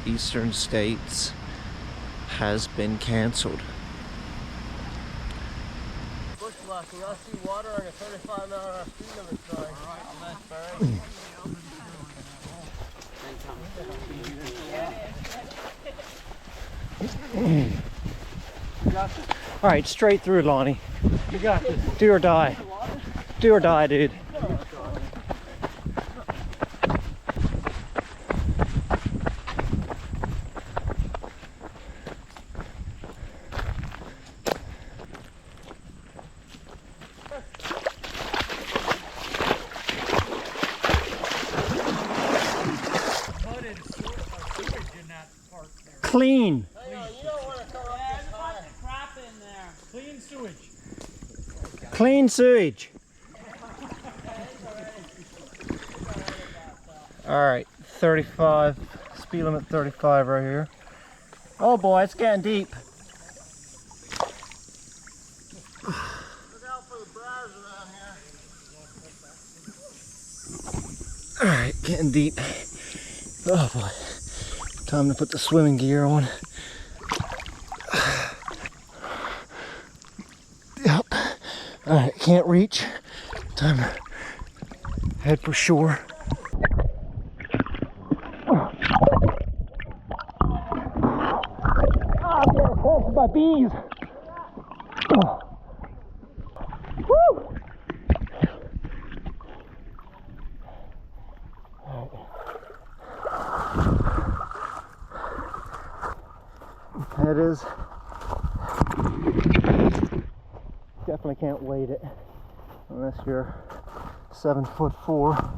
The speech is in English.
eastern states has been canceled. Bushwhacking, I see water on a 35-mile-an-hour speed limit sign. All right, straight through, Lonnie. You got this. Do or die. Do or die, dude. Clean. Clean sewage. Clean sewage. All right, 35, speed limit 35 right here. Oh boy, it's getting deep. Look out for the briars around here. All right, getting deep. Oh boy, time to put the swimming gear on. Yep. All right, can't reach. Time to head for shore. I'm getting attacked by bees. Woo! It is. Definitely can't wade it unless you're 7'4".